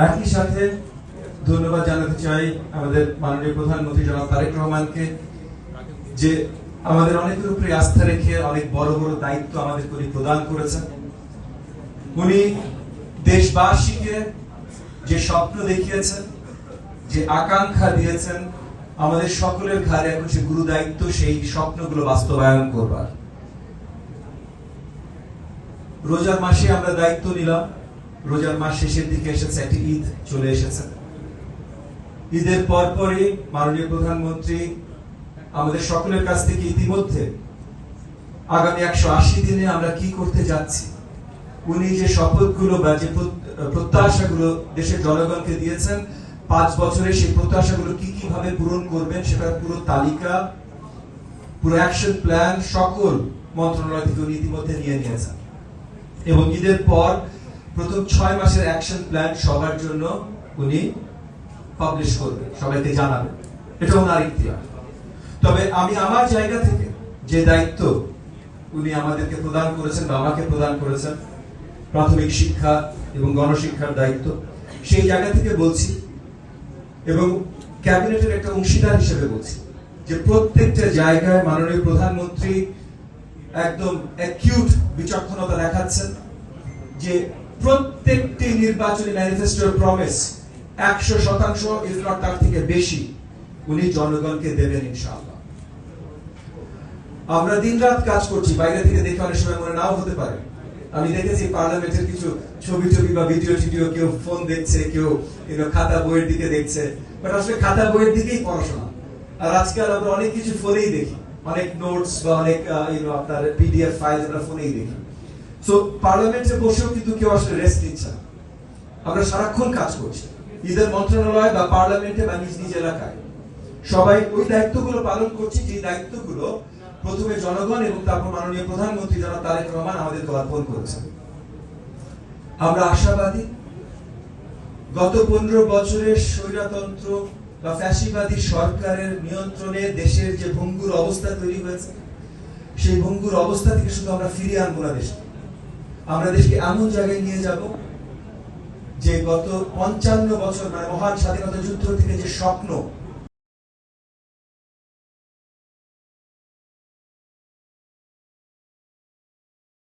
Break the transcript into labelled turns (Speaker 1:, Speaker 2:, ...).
Speaker 1: একই সাথে ধন্যবাদ জানাতে চাই আমাদের মাননীয় প্রধানমন্ত্রী জনাব তারেক রহমানকে, যে আমাদের অনেকের উপরে আস্থা রেখে অনেক বড় বড় দায়িত্ব আমাদের উনি প্রদান করেছেন। উনি দেশবাসীকে যে স্বপ্ন দেখিয়েছেন, যে আকাঙ্ক্ষা দিয়েছেন, আমাদের সকলের ঘাড়ে এখন সে গুরু দায়িত্ব সেই স্বপ্নগুলো বাস্তবায়ন করবার। রোজার মাসে আমরা দায়িত্ব নিলাম, রোজার মাস শেষের দিকে এসেছে, একটি ঈদ চলে এসেছে। ঈদের পরপরই মাননীয় প্রধানমন্ত্রী আমাদের সকলের কাছ থেকে ইতিমধ্যে আগামী 180 দিনে আমরা কি করতে যাচ্ছি, উনি যে শপথগুলো বা যে প্রত্যাশাগুলো দেশের জনগণকে দিয়েছেন 5 বছরে, সেই প্রত্যাশাগুলো কি কিভাবে পূরণ করবেন সেটার পুরো তালিকা, পুরো অ্যাকশন প্ল্যান সকল মন্ত্রণালয় থেকে উনি ইতিমধ্যে নিয়ে নিয়েছেন। এবং ঈদের পর প্রথম 6 মাসের অ্যাকশন প্ল্যান সবার জন্য উনি পাবলিশ করবেন, সবাইকে জানাবেন। এটা ওনার ইখতিয়ার। তবে আমি আমার জায়গা থেকে যে দায়িত্ব উনি আমাদেরকে প্রদান করেছেন বা আমাকে প্রদান করেছেন, প্রাথমিক শিক্ষা এবং গণশিক্ষার দায়িত্ব, সেই জায়গা থেকে বলছি এবং ক্যাবিনেটের একটা অংশীদার হিসেবে বলছি যে প্রত্যেকটা জায়গায় মাননীয় প্রধানমন্ত্রী একদম অ্যাকিউট বিচক্ষণতা দেখাচ্ছেন, যে প্রত্যেকটি নির্বাচনী ম্যানিফেস্টোর প্রমিস 100% ইফ নট তার থেকে বেশি উনি জনগণকে দেবেন ইনশাআল্লাহ। আমরা দিনরাত কাজ করছি, বাইরে থেকে দেখে অনেক সময় মনে নাও হতে পারে। আমি দেখেছি পার্লামেন্টের কিছু ছবি বা ভিডিও কেউ ফোন দেখছে, কেউ খাতা বইয়ের দিকে দেখছে, বাট আসলে খাতা বইয়ের দিকেই পড়াশোনা। আর আজকাল আমরা অনেক কিছু ফোনেই দেখি, অনেক নোটস বা অনেক আপনার পিডিএফ ফাইল আমরা ফোনেই দেখি। সো পার্লামেন্টে বসেও কিন্তু কেউ আসলে রেস্ট নিচ্ছে না। আমরা সারাক্ষণ কাজ করছি, ঈদের মন্ত্রণালয় বা পার্লামেন্টে বা নিজ এলাকায় সবাই ওই দায়িত্বগুলো পালন করছি, যে দায়িত্বগুলো প্রথমে জনগণ এবং তারপর মাননীয় প্রধানমন্ত্রী জনাব তারেক রহমান আমাদেরকে অর্পণ করেছেন। আমরা আশাবাদী, গত 15 বছরের স্বৈরতন্ত্র বা ফ্যাসিবাদী সরকারের নিয়ন্ত্রণে দেশের যে ভঙ্গুর অবস্থা তৈরি হয়েছে, সেই ভঙ্গুর অবস্থা থেকে শুধু আমরা ফিরিয়ে আনবো না দেশকে, আমরা দেশকে এমন জায়গায় নিয়ে যাব যে গত 55 বছর মানে মহান স্বাধীনতা যুদ্ধ থেকে যে স্বপ্ন